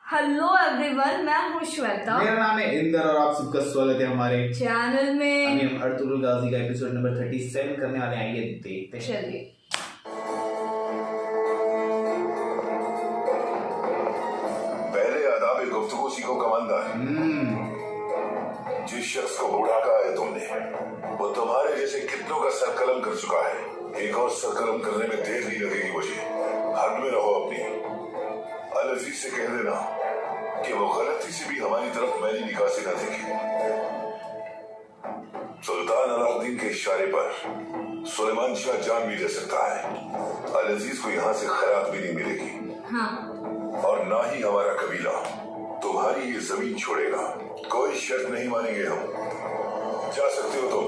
Hello everyone, मैं हूँ श्वेता। मेरा नाम है इंदर और आप सबका स्वागत है हमारे चैनल में। अभी हम अर्तुगरुल गाजी का एपिसोड नंबर 37 करने वाले हैं। आइए देखते हैं। चलिए। पहले आदाब गुफ्तगू सीखो कमांडर। जिस शख्स को बूढ़ा कहा है तुमने, वो तुम्हारे जैसे कितनों का सरकलम कर चुका है। एक और सरकलम करने में देर नहीं लगेगी मुझे। हद में रहो अपनी। अल अजीज से कह देना कि वो गलती से भी हमारी तरफ मैली निगाह से न देखे। सुल्तान अलाउद्दीन के इशारे पर सुलेमान शाह जान भी दे सकता है। अल अजीज को यहाँ से खैरात भी नहीं मिलेगी। हाँ। और ना ही हमारा कबीला तुम्हारी ये जमीन छोड़ेगा। कोई शर्त नहीं मानेंगे हम। जा सकते हो तुम।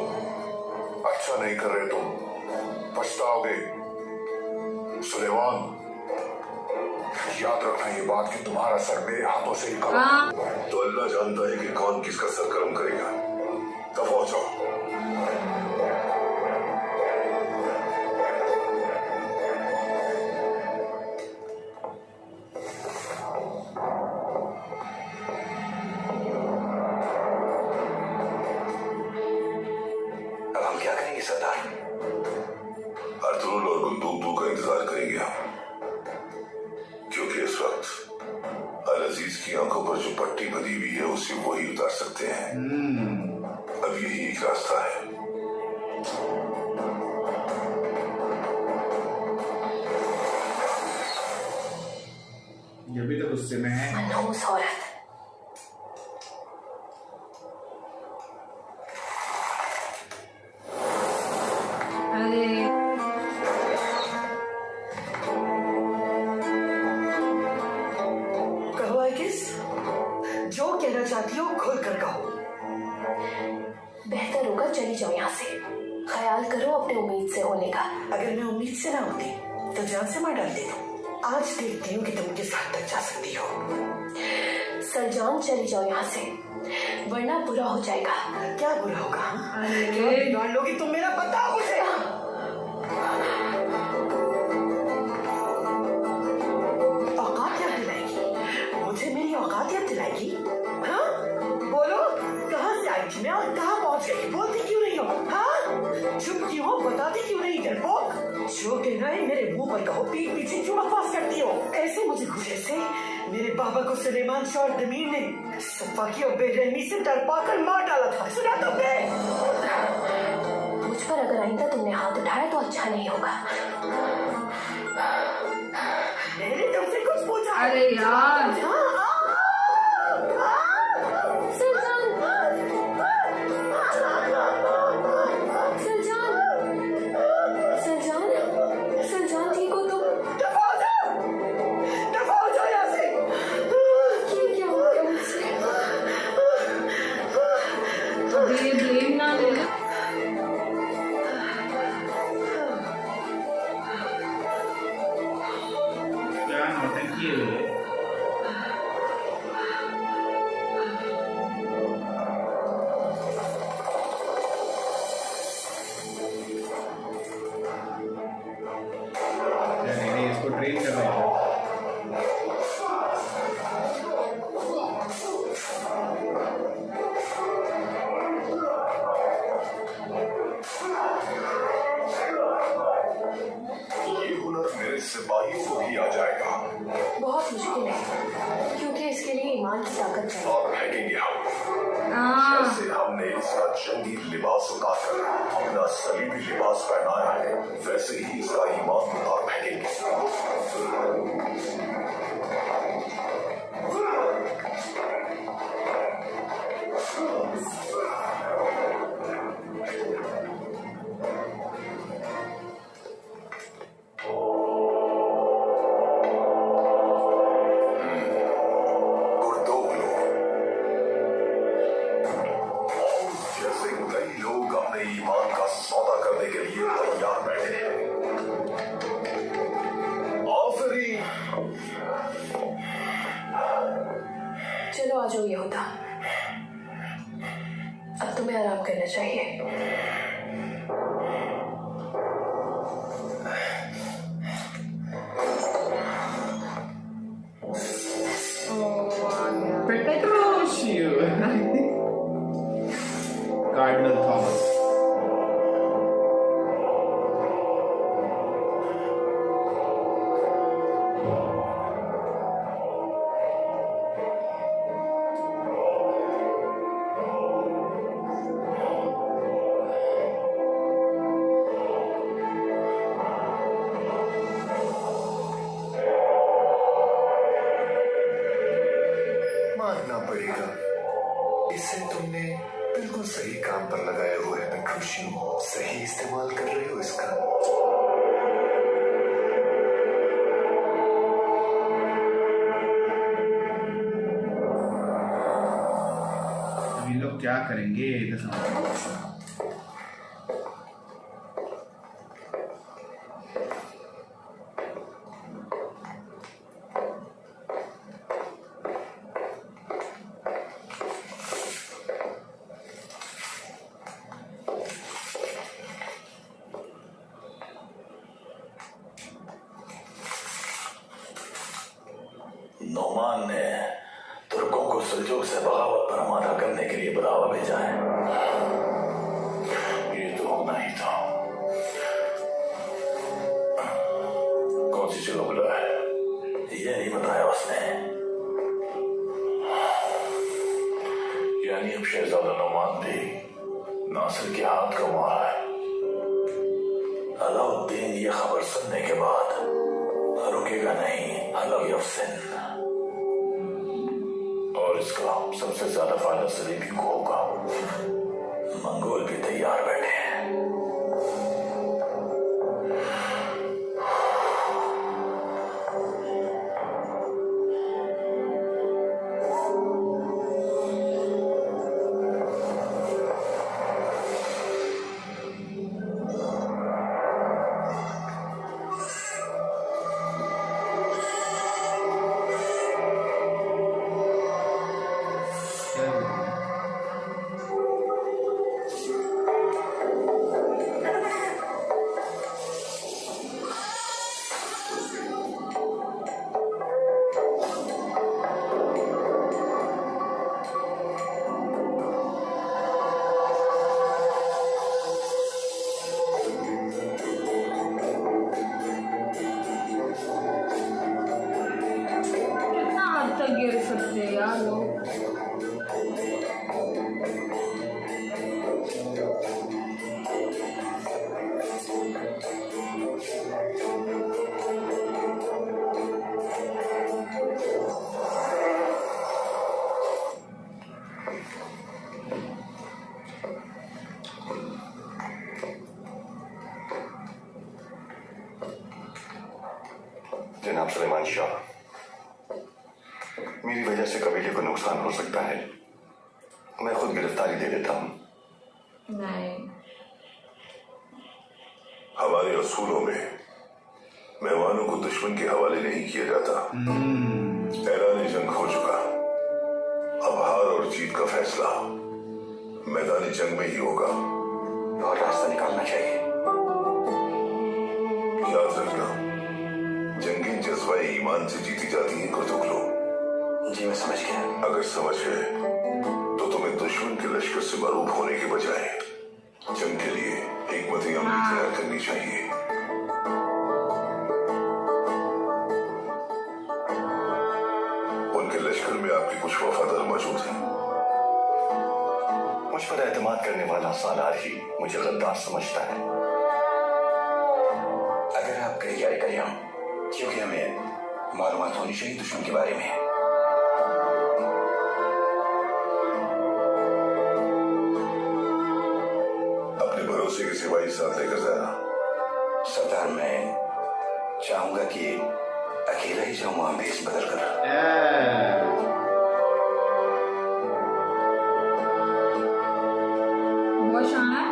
अच्छा नहीं कर रहे तुम, पछताओगे। सुलेमान, याद रखना ये बात कि तुम्हारा सर मेरे हाथों से ही कलम। तो अल्लाह जानता है कि कौन किसका सर कलम करेगा। तब पहुंचो। अब हम क्या करेंगे सरदार? अर्तुगरुल और गुंदूकदू का इंतजार करेंगे हम, क्योंकि इस वक्त अल अजीज की आंखों पर जो पट्टी बंधी हुई है उसे वही उतार सकते हैं। अब यही एक रास्ता है। ये भी तो गुस्से में है। मनहूस औरत। अरे कहो आइकिस, जो कहना चाहती हो खुल कर कहो। बेहतर होगा चली जाओ यहाँ से। ख्याल करो अपने उम्मीद से होने का। अगर मैं उम्मीद से ना होती तो जान से मार डाल देती। आज देखती हूँ कि तुम किस हद तक जा सकती हो। सरजान चली जाओ यहाँ से, वरना बुरा हो जाएगा। क्या बुरा होगा? अरे। क्या बिगाड़ लोगी तुम मेरा? बताओ मुझे। औकात याद दिलाएगी मुझे? मेरी औकात याद दिलाएगी? हाँ बोलो, कहाँ से आई थी मैं और कहाँ पहुँच गई? बोलती क्यों नहीं हो? हाँ चुप क्यों हो? बताती क्यों नहीं? डरपोक, जो कहना है मेरे मुंह पर कहो। पीठ पीछे क्यों बकवास करती हो? ऐसे मुझे घुसे से मेरे बाबा को सुलेमान शाह और दमीर ने सफा की और बेरहमी से तड़पा कर मार डाला था। सुना तुमने? मुझ पर अगर आइंदा तुमने हाथ उठाया तो अच्छा नहीं होगा। मैंने तुमसे कुछ पूछा? अरे यार। सरजान, सरजान, सरजान ठीक हो तुम? दफा हो जाओ यहाँ से। ये क्या हो गया मुझसे? अभी ब्लेम ना लेना। क्या नौटंकी है ये? नहीं, इसको ट्रेन कर रहा है। ये हुनर मेरे सिपाहियों को भी आ जाएगा। बहुत मुश्किल है, क्योंकि इसके लिए ईमान की ताकत चाहिए। और फेंकेंगे हम। जैसे हमने इसका जंगी लिबास उतारकर अपना सलीबी लिबास पहनाया है, वैसे ही इसका ईमान उतार फेंकेंगे। गुर्दोगलो। और जैसे कई लोग अपने ईमान का सौदा करने के लिए तैयार बैठे हैं। आफरीन। चलो आ जाओ यहूदा, अब तुम्हें आराम करना चाहिए। बढ़ेगा। इसे तुमने बिल्कुल सही काम पर लगाए हुए है। मैं खुश हूँ, सही इस्तेमाल कर रहे हो इसका। अब ये लोग क्या करेंगे ये तो समझ नहीं आता। नोमान ने तुर्कों को सल्जूक से बगावत पर आमादा करने के लिए बुलावा भेजा है। ये तो होना ही था। कौन सी जगह बुलाया है? ये नहीं बताया उसने। यानी अब शहजादा नोमान भी नासिर के हाथ का मारा है। अलाउद्दीन ये खबर सुनने के बाद रुकेगा नहीं। अलग अफसन और इसका सबसे ज्यादा फायदा सलीबी को होगा। मंगोल भी तैयार बैठे हैं। कितना हद तक गिर सकते हैं यार लोग। जनाब सुलेमान शाह, मेरी वजह से कबीले को नुकसान हो सकता है। मैं खुद गिरफ्तारी दे देता हूँ। नहीं, हमारे असूलों में मेहमानों को दुश्मन के हवाले नहीं किया जाता। ऐलान जंग हो चुका। अब हार और जीत का फैसला मैदानी जंग में ही होगा और रास्ता निकालना चाहिए। याद रखना, जंगी जज्बा ईमान से जीती जाती है कुतुकलो। जी मैं समझ गया। अगर समझ गए तो तुम्हें दुश्मन के लश्कर से मरूब होने के बजाय जंग के लिए हिकमत अमली तैयार करनी चाहिए। उनके लश्कर में आपके कुछ वफादार मौजूद हैं। मुझ पर एतमाद करने वाला सालार ही मुझे गद्दार समझता है। अगर आप कहीं जारी करिए, क्योंकि हमें मालूमात होनी चाहिए दुश्मन के बारे में। अपने भरोसे के सिवाय साथ लेकर जाना। सरदार, मैं चाहूंगा कि अकेला ही जाऊं वहां भेष बदल कर। बहुत शाना है।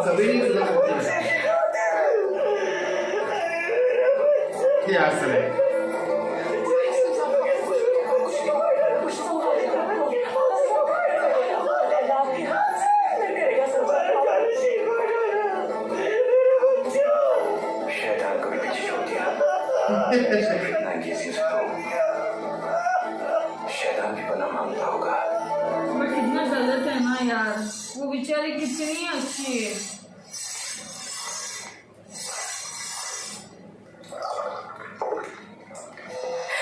कभी नहीं सुधर क्या असर है शैतान को भी पीछे छोड़ दिया इतना किसी से तो शैतान भी पनाह मांगता होगा। बट कितना गलत है ना यार, वो बेचारी कितनी अच्छी है।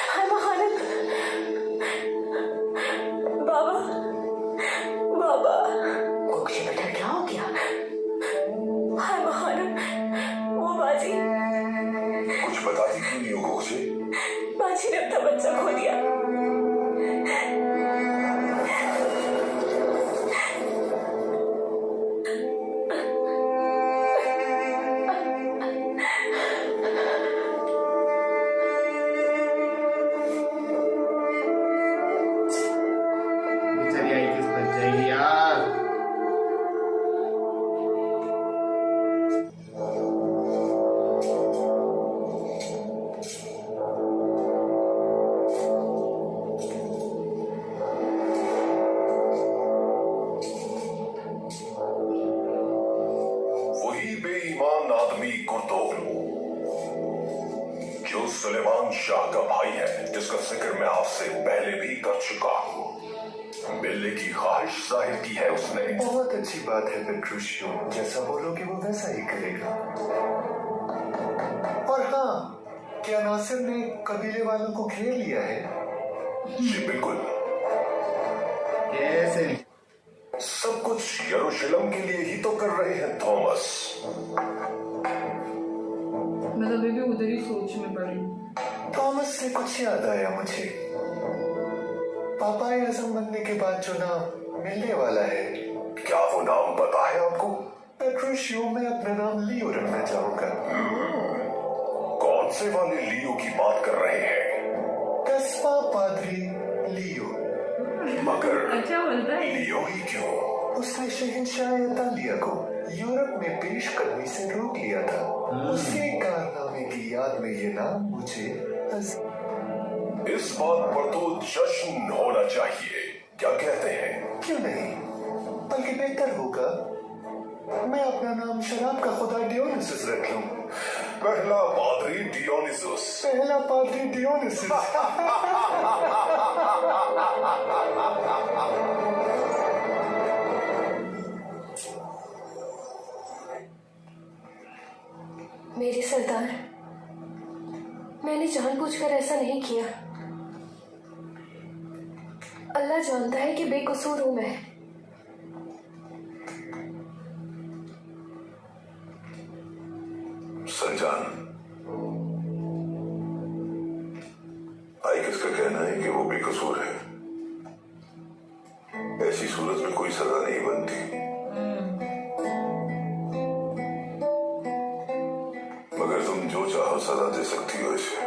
हाय महानत, बाबा बाबा, कुछ बेटा क्या हो गया? हाय महानत, वो बाजी कुछ बताती क्यों नहीं हो गोखसे? बाजी ने अपना बच्चा खो दिया। बेचारी आई किस बच जाएगी यार। वही बेईमान आदमी कुर्तोगलू जो सुलेमान शाह का भाई है, जिसका जिक्र मैं आपसे पहले भी कर चुका हूँ। मिलने की ख्वाहिश जाहिर की है उसने। बहुत अच्छी बात है पेट्रुशियो, जैसा बोलोगे वो वैसा ही करेगा। और हाँ, क्या नासिर ने कबीले वालों को घेर लिया है? जी बिल्कुल, कैसे नहीं? सब कुछ यरूशलेम के लिए ही तो कर रहे हैं थॉमस। मैं तो अभी भी उधर ही सोच में पड़ी हूँ। थॉमस से कुछ याद आया मुझे। पापा आजम बनने के बाद जो नाम मिलने वाला है, क्या वो नाम पता है आपको? पेट्रुशियो, मैं अपना नाम लियो रखना चाहूंगा। कौन से वाले लियो की बात कर रहे हैं? कस्बा पादरी लियो। मगर अच्छा बोलता है। लियो ही क्यों? उसने शहंशाह इतालिया को यूरोप में पेशकदमी से रोक लिया था। उसके कारनामे की याद में ये नाम मुझे इस बात पर तो जश्न होना चाहिए, क्या कहते हैं? क्यों नहीं, बल्कि बेहतर होगा मैं अपना नाम शराब का खुदा डियोनिसस रख लूं। पहला पादरी डियोनिसस। पहला पादरी डियोनिसस। मेरे सरदार, मैंने जानबूझकर ऐसा नहीं किया। अल्लाह जानता है कि बेकसूर हूं मैं। संजान, आई किसका कहना है कि वो बेकसूर है? ऐसी सूरत में कोई सजा नहीं बनती, मगर तुम जो चाहो सजा दे सकती हो इसे।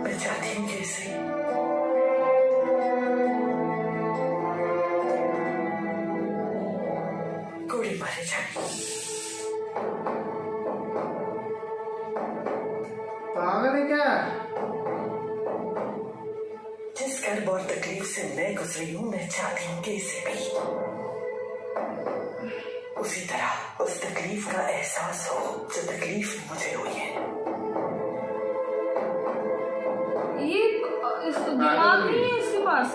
मैं चाहती हूँ कि इसे गोली मारे जाए। पागल है क्या? जिस कर्ब और तकलीफ से मैं गुजरी हूँ, मैं चाहती हूँ कि इसे भी उसी तरह उस तकलीफ का एहसास हो जो तकलीफ मुझे हुई है। ये इस दिमाग नहीं है इसके पास।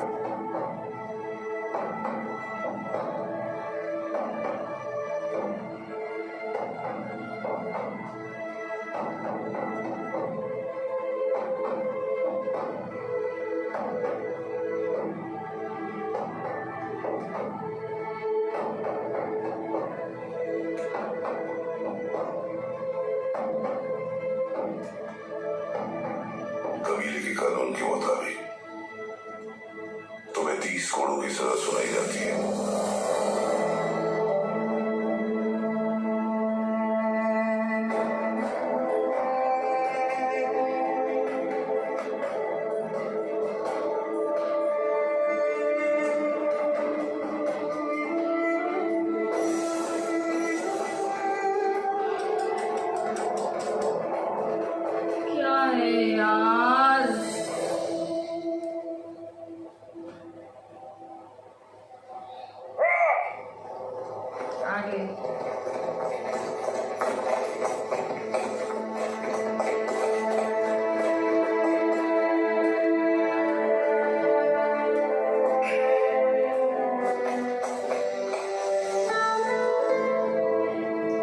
कबीले के कानून के मुताबिक तुम्हें 30 कोड़ों की सजा सुनाई जाती है।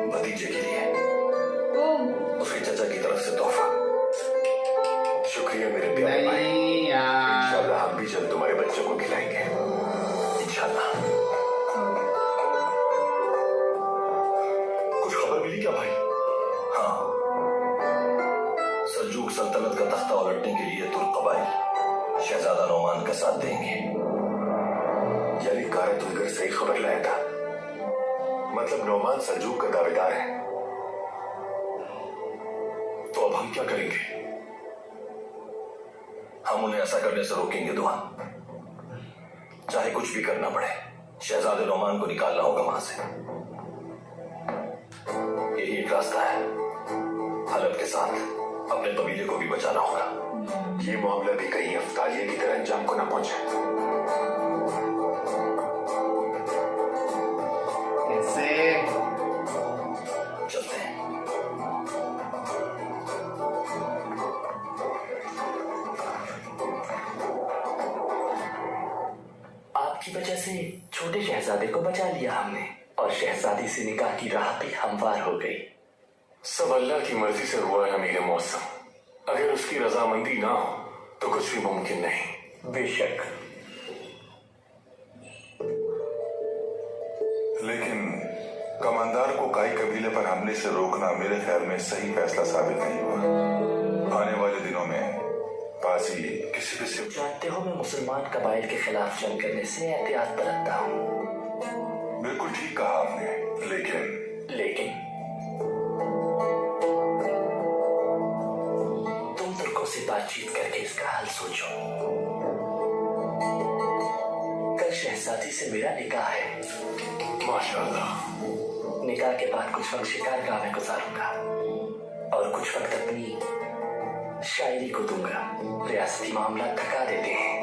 भतीजे के लिए ओ उसके चाचा की तरफ से तोहफा। शुक्रिया मेरे प्यारे भाई। नहीं यार, इंशाल्लाह हम भी जल्द तुम्हारे बच्चों को खिलाएंगे, इंशाल्लाह। कुछ खबर मिली क्या भाई? हाँ, सल्जूक सल्तनत का तख्ता उलटने के लिए तुर्क कबाइल शहजादा नोमान का साथ देंगे। यानी कार तुलगर सही खबर लाया था, मतलब नोमान सल्जूक का दावेदार है। तो अब हम क्या करेंगे? हम उन्हें ऐसा करने से रोकेंगे दुआ, चाहे कुछ भी करना पड़े। शहजादे नोमान को निकालना होगा वहां से, यही एक रास्ता है। हलफ के साथ अपने कबीले को भी बचाना होगा। ये मामला भी कहीं अफ्तालिया की तरह अंजाम को ना पहुंचे। कैसे? चलते हैं। आपकी वजह से छोटे शहजादे को बचा लिया हमने, और शहजादी से निकाह की राह पे हमवार हो गई। सब अल्लाह की मर्जी से हुआ है अमीर मौसम। अगर उसकी रजामंदी ना हो तो कुछ भी मुमकिन नहीं। बेशक, लेकिन कमांडर को काई कबीले पर हमले से रोकना मेरे ख्याल में सही फैसला साबित नहीं हुआ। आने वाले दिनों में पासी किसी भी से जानते हो मैं मुसलमान कबाइल के खिलाफ जंग करने से एहतियात बरतता हूँ। बिल्कुल ठीक कहा आपने, लेकिन तुम तुर्कों से बातचीत करके इसका हल सोचो। कल शहजादी से मेरा निकाह है। माशाअल्लाह। निकाह के बाद कुछ वक्त शिकार गांव में गुजारूंगा और कुछ वक्त अपनी शायरी को दूंगा। रियासती मामला थका देते हैं।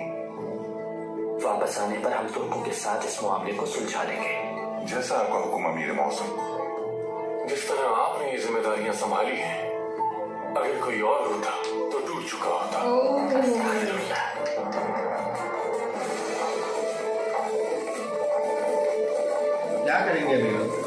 वापस आने पर हम तुर्कों के साथ इस मामले को सुलझा लेंगे। जैसा आपका हुक्म अमीर मौसम। जिस तरह आपने ये जिम्मेदारियां संभाली हैं, अगर कोई और होता तो टूट चुका होता। अस्तगफिरुल्लाह। क्या करेंगे अभी लोग?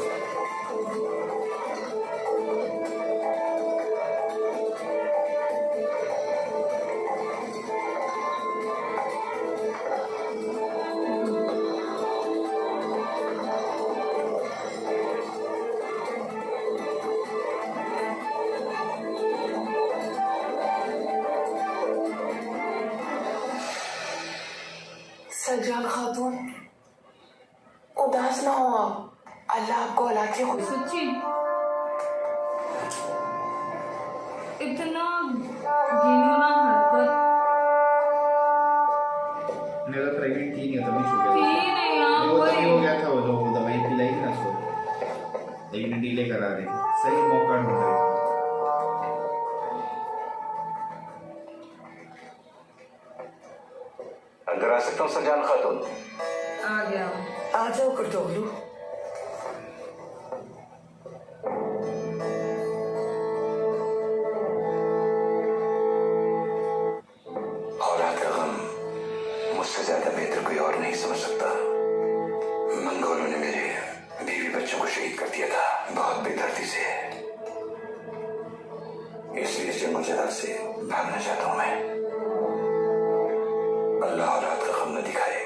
सलजान खातून, उदास ना हो आप। अल्लाह आपको औलाद की खुशी। सच्ची इतना घिनौना हरकत मेरा तो प्रेग्नेंट थी नहीं, तभी शुगर थी नहीं यार। वो तभी वही हो गया था, वो जो दवाई पिलाई थी ना उसको, लेकिन डिले करा रही थी। सही मौका ढूंढ रही थी। अंदर आ सकता हूँ सलजान खातून? आ गया। आ जाओ करतोगलू। औलाद का गम मुझसे ज्यादा बेहतर कोई और नहीं समझ सकता। मंगोलों ने मेरे बीवी बच्चों को शहीद कर दिया था, बहुत बेदर्दी से। इसलिए इस जंगल से भागना चाहता हूं मैं। अल्लाह औलाद का गम न दिखाए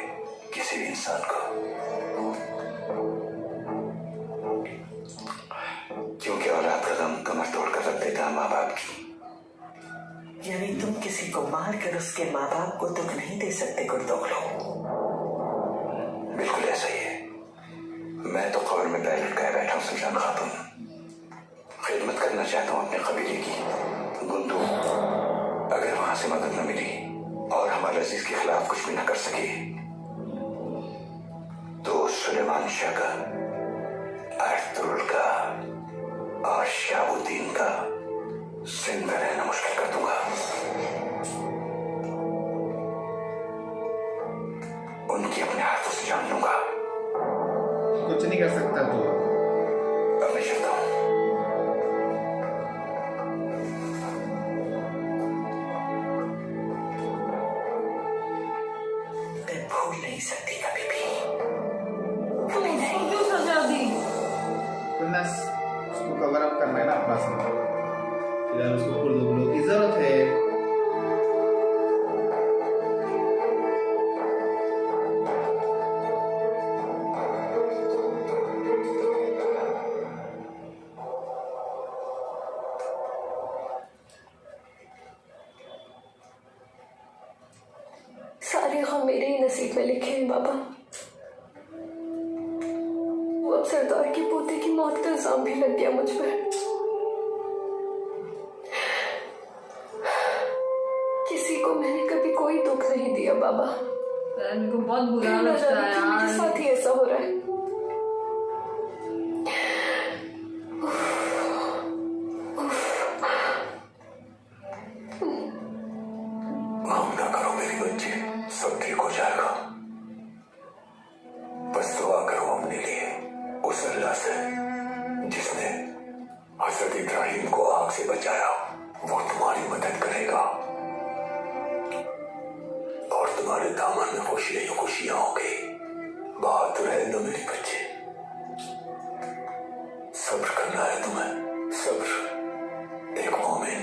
किसी भी इंसान को, क्योंकि औलाद का गम कमर तोड़कर रख देता माँ बाप की। यानी तुम किसी को मार कर उसके माँ बाप को दुख नहीं दे सकते करतोगलू। बिल्कुल ऐसा ही है। मैं तो कब्र में पैर लटकाए बैठा हूँ सलजान खातून। खिदमत करना चाहता हूँ अपने कबीले की। गुंदू अगर वहां से मदद न मिली और हमारे अजीज के खिलाफ कुछ भी न कर सके तो सुलेमान शाह का, अर्तुगरुल का और शहाबुद्दीन का सिंध में रहना मुश्किल कर दूंगा। उनकी अपने हाथों से जान लूंगा। कुछ नहीं कर सकता तू। अब मैं चलता हूँ। सकती कभी भी। तो उसको क्यों सजा दी? वरना उसको कवर अप करना है ना अपना से। फिलहाल उसको कुर्दू की जरूरत है। सारे गम मेरे ही नसीब में लिखे हैं बाबा। वो अब सरदार के पोते की मौत का इल्जाम भी लग गया मुझ पर। किसी को मैंने कभी कोई दुख नहीं दिया बाबा। इनको बहुत बुरा ना लगता जाने है क्यों मेरे यार। साथ ही ऐसा हो रहा है। गम ना करो मेरी बच्ची, सब ठीक हो जाएगा। बस दुआ करो अपने लिए उस अल्लाह से जिसने हजरत इब्राहिम को आग से बचाया। वो तुम्हारी मदद करेगा और तुम्हारे दामन में खुशियां ही खुशियां होगी। बहादुर है ना मेरी बच्ची, सब्र करना है तुम्हें, सब्र। एक मोमिन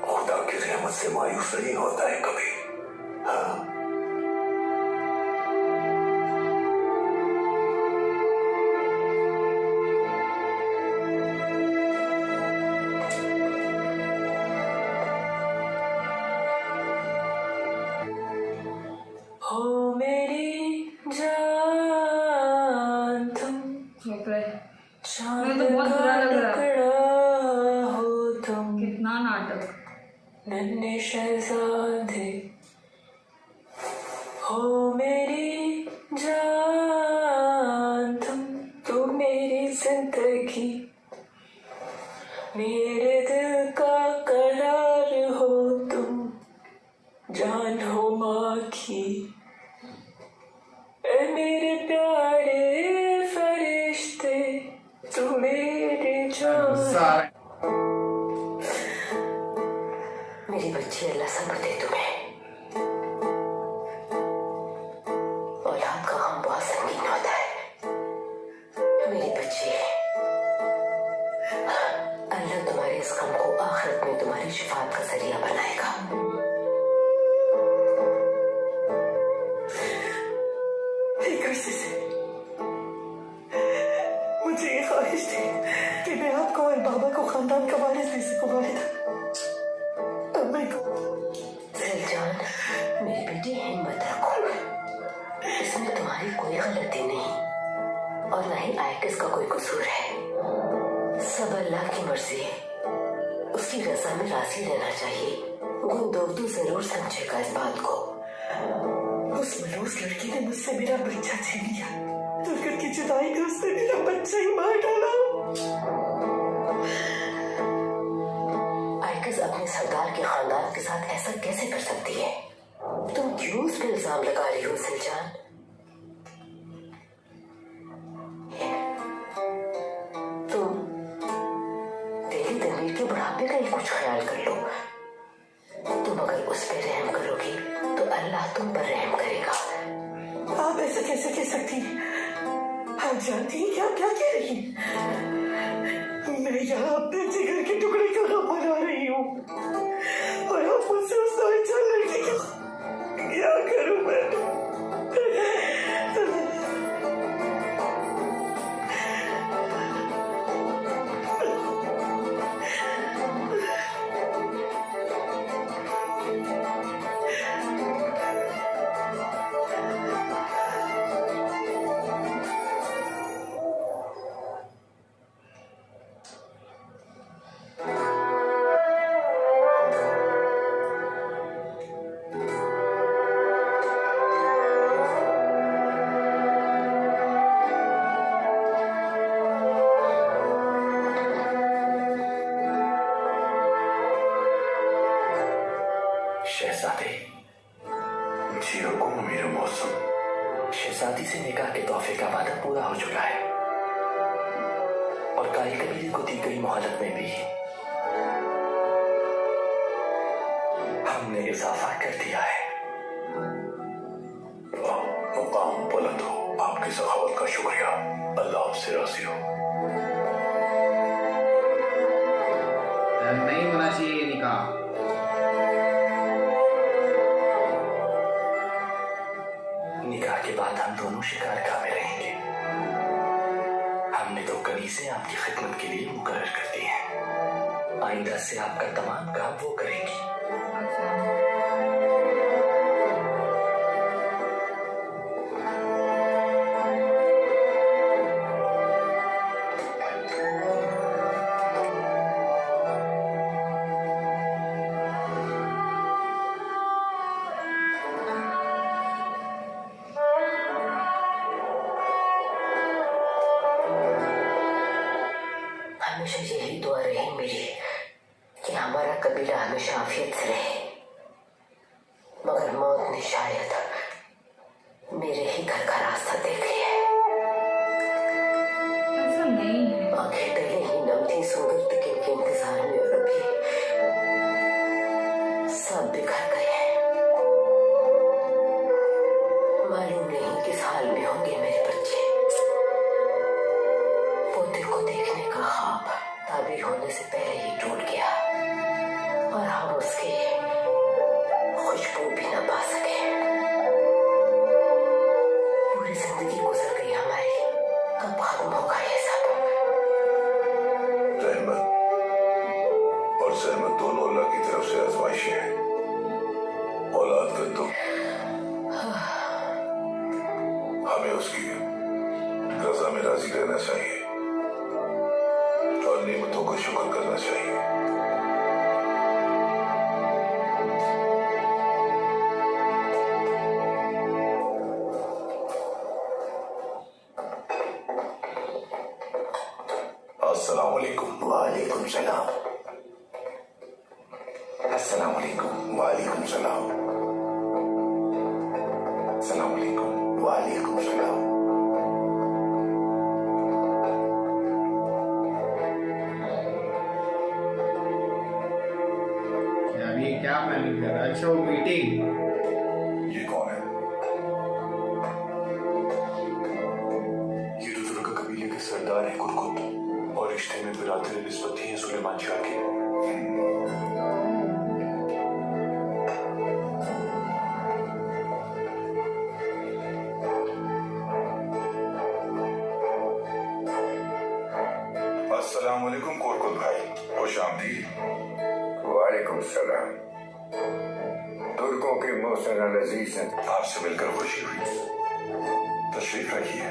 खुदा की रहमत से मायूस नहीं होता है कभी। हाँ, हो मेरी जान तुम, चुप रहे। चांद मुझे तो बहुत बुरा लग रहा है। टुकड़ा हो तुम, कितना नाटक। नन्हे शहजादे हो मेरी जान तुम, तू मेरी जिंदगी, मेरे दिल का करार हो तुम, जान हो माँ की। ए मेरे प्यारे फरिश्ते, तू मेरी जान। गुस्सा आ रहा है। मेरी बच्ची, अल्लाह सब्र दे तुम्हें। औलाद का गम बहुत संगीन होता है मेरी बच्ची। अल्लाह तुम्हारे इस गम को आखिरत में तुम्हारी शिफात का जरिया बनाएगा। एक अरसे से मुझे ये ख्वाहिश थी कि मैं आपको और बाबा को खानदान का वारिस दे सकूं वालिदा। जान, मेरी बेटी हिम्मत रखो, इसमें तुम्हारी कोई गलती नहीं और न ही आयकिस का कोई कसूर है। सब अल्लाह की मर्जी है, उसकी रजा में राजी रहना चाहिए। गुंदोगदू जरूर समझेगा इस बात को। उस मलूस लड़की ने मुझसे मेरा बच्चा छीन लिया, दुर्गत की जुदाई में उसने मेरा बच्चा ही मार डाला। आयकिस अपने सरदार के खानदान के साथ ऐसा कैसे कर सकती है? तुम क्यों उस पर इल्जाम लगा रही हो सिलजान? तुम तेरी तमीर के बुढ़ापे का ही कुछ ख्याल कर लो। तुम अगर उस पर रहम करोगी तो अल्लाह तुम पर रहम करेगा। आप ऐसा कैसे कह सकती हैं? आप जानती हैं कि आप क्या कह रही हैं? मैं यहाँ अपने जिगर के टुकड़े का गम बना रही हूँ और आप मुझसे उस नाइंसाफ लड़की को क्या करूँ मैं? शहजादे। जी हुकुम मेरे मौसम। शहजादी से निकाह के तोहफे का वादा पूरा हो चुका है और कारी कबीले को दी गई मोहलत में भी हमने इजाफा कर दिया है। मर्जी हो। यार नहीं होना चाहिए ये निकाह। निकाह के बाद हम दोनों शिकारगाह में रहेंगे। हमने तो कनीज़ें आपकी खिदमत के लिए मुकर्रर कर दी हैं। आइंदा से आपका तमाम काम वो करेंगी। अच्छा, हमेशा यही दुआ रही मेरी कि हमारा कबीला हमेशा आफियत से रहे, मगर मौत ने शायद मेरे ही घर का रास्ता देख लिया है। ऐसा नहीं है। आंखें पहले ही नम थी सुंदर तकिन के इंतजार में, और अभी सब बिखर गए हैं। मालूम नहीं किस हाल में होंगे मेरे बच्चे। पोते को देखने का ख्वाब ताबीर होने से पहले ही टूट गया, और हम उसकी खुशबू भी न पा सके। पूरी जिंदगी गुजर गई हमारी, कब खत्म होगा ये सब? रहमत और सहमत दोनों अल्लाह की तरफ से आजमाइशें हैं। औलाद का दुख हमें उसकी रजा में राजी रहना चाहिए और नेमतों का शुक्र करना चाहिए। अस्सलाम वालेकुम। वालेकुम सलाम। अस्सलाम वालेकुम। वालेकुम सलाम। अस्सलाम वालेकुम। वालेकुम सलाम। यार ये क्या प्लानिंग कर रहा है? अच्छा वो मीटिंग। ये कौन है? ये रुद्र का कबीले के सरदार हैं कुरकुत, और रिश्ते में बिरादर निस्बती हैं सुलेमान शाह के। अस्सलाम वालेकुम कोरकुत भाई, खुश आमदीद। वालेकुम सलाम। तुर्कों के मोहसिन अजीज हैं। आपसे मिलकर खुशी हुई। तशरीफ रखिए।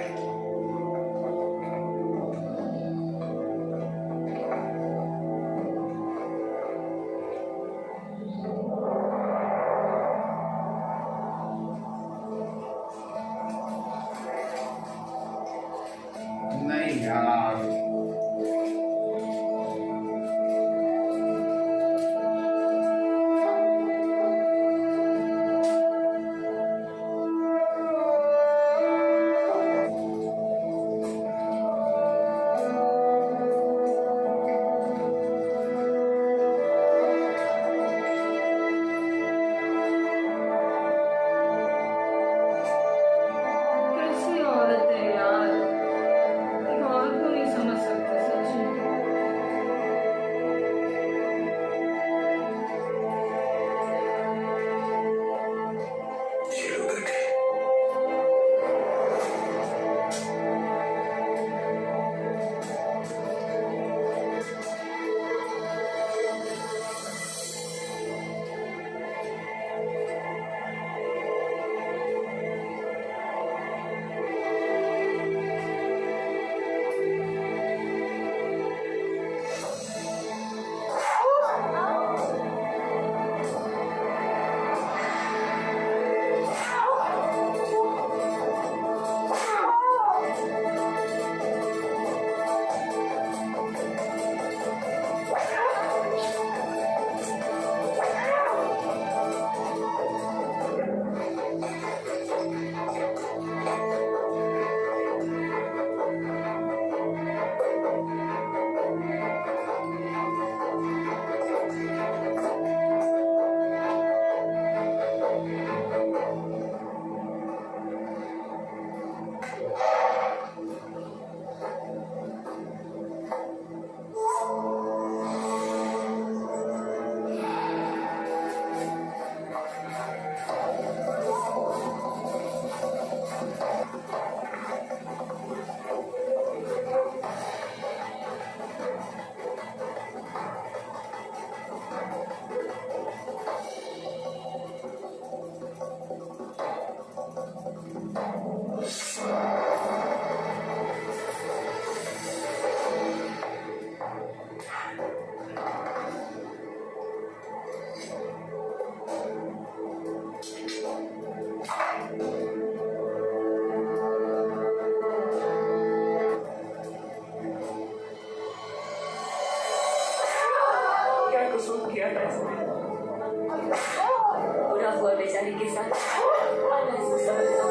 नहीं यार, उस वक्त किया था इसने। बुरा हुआ बेचारी के साथ, अल्लाह इसको समझना।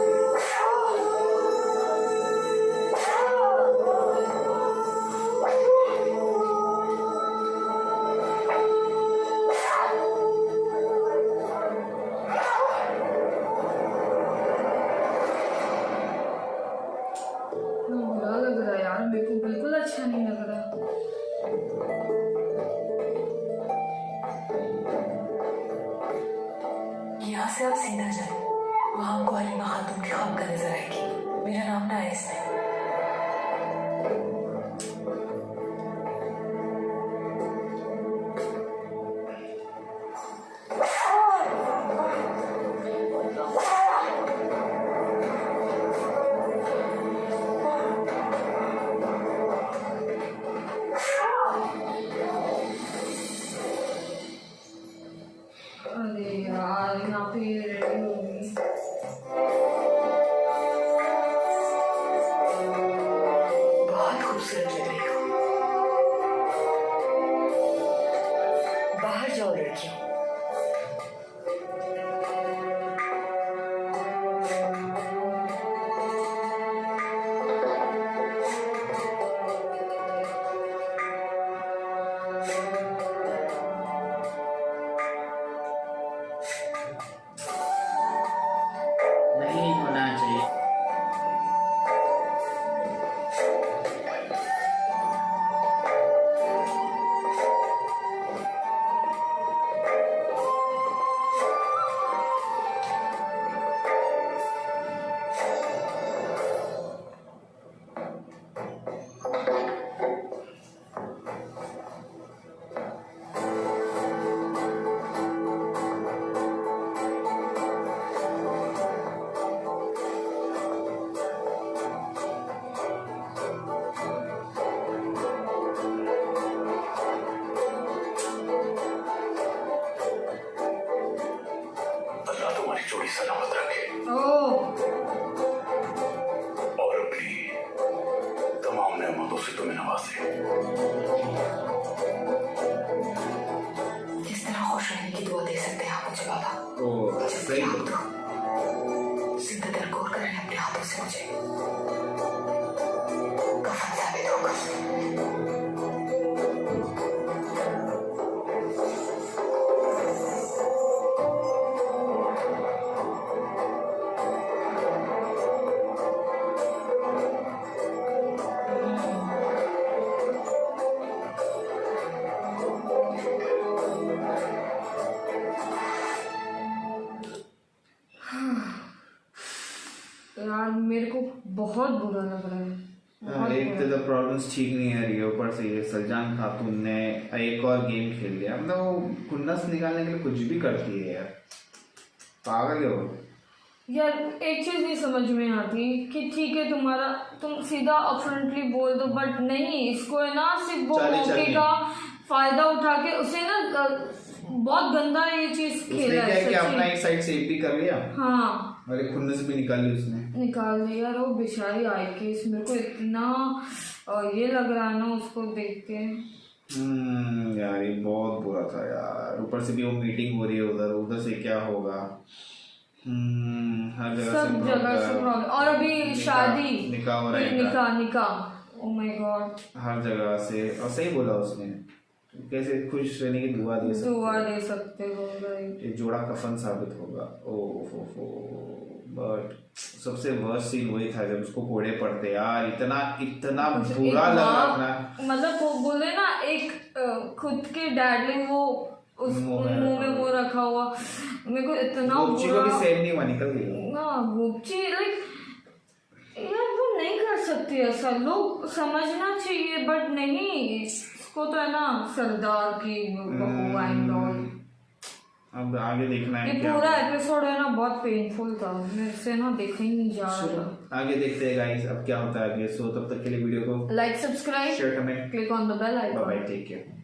बुरा लग रहा है यार, मेरे को बिल्कुल अच्छा नहीं लग रहा। यहाँ से आप सीधा जाए, वहाँ हमको हलीमा खातून की खामगाह नजर आएगी। मेरा नाम ना है इसमें। अरे यार यहाँ पे रेडी होगी। बहुत खूबसूरत लग रही हो। बाहर जाओ लड़कियों। नहीं होना चाहिए। अल्लाह तुम्हारी जोड़ी सलामत रखे ओह और अपनी तमाम नेमतों से तुम्हें नवाजे। किस तरह खुश रहने की दुआ दे सकते हैं आप मुझे बाबा? ओ सही आप तो जिंदा दरकोर कर रहे हैं अपने हाथों से मुझे। कफन साबित होगा। यार मेरे को बहुत बुरा लग रहा है, बहुत एक बुरा। तो प्रॉब्लम्स ठीक नहीं आ रही है, ऊपर से ये सलजान खातून ने एक और गेम खेल लिया। मतलब वो खुन्नस निकालने के लिए कुछ भी करती है यार, पागल है वो। यार एक चीज नहीं समझ में आती कि ठीक है तुम सीधा अपफ्रंटली बोल दो, बट नहीं, इसको है ना सिर्फ वो मौके का फायदा उठा के उसे ना बहुत गंदा ये चीज उसने खेला क्या है कि है अपना सच्ची। एक साइड सेव भी कर लिया हाँ और एक खुन्नस भी निकाल ली उसने। निकाल लिया यार, वो बेचारी आई केस, मेरे को इतना ये लग रहा है ना उसको देख के। यार ये बहुत बुरा था यार। ऊपर से भी वो मीटिंग हो रही है उधर, उधर से क्या होगा। हर जगह सब जगह से प्रॉब्लम, और अभी शादी निकाह हो रहा है, निकाह ओह माय गॉड, हर जगह से। और सही बोला उसने, कैसे खुश रहने की दुआ दे सकते हो राइट। ये जोड़ा कफन साबित होगा। ओह बट सबसे वर्स्ट सीन वही था जब उसको कोड़े पड़ते यार, इतना बुरा लगा ना। मतलब वो बोले ना एक खुद के डैड ने वो उस मुंह में वो रखा हुआ, मेरे को इतना गुप्ची को भी सेम नहीं हुआ, निकल गई ना गुप्ची। लाइक यार वो नहीं कर सकती ऐसा, लोग समझना चाहिए बट नहीं, इसको तो है ना सरदार की बहू एंड ऑल। अब आगे देखना है ये क्या पूरा एपिसोड है ना बहुत पेनफुल था, मेरे से ना देखा ही नहीं जा रहा था। आगे देखते हैं गाइस अब क्या होता है आगे। सो तब तक के लिए वीडियो को like, subscribe, share, comment, click on the bell icon. Bye bye, take care.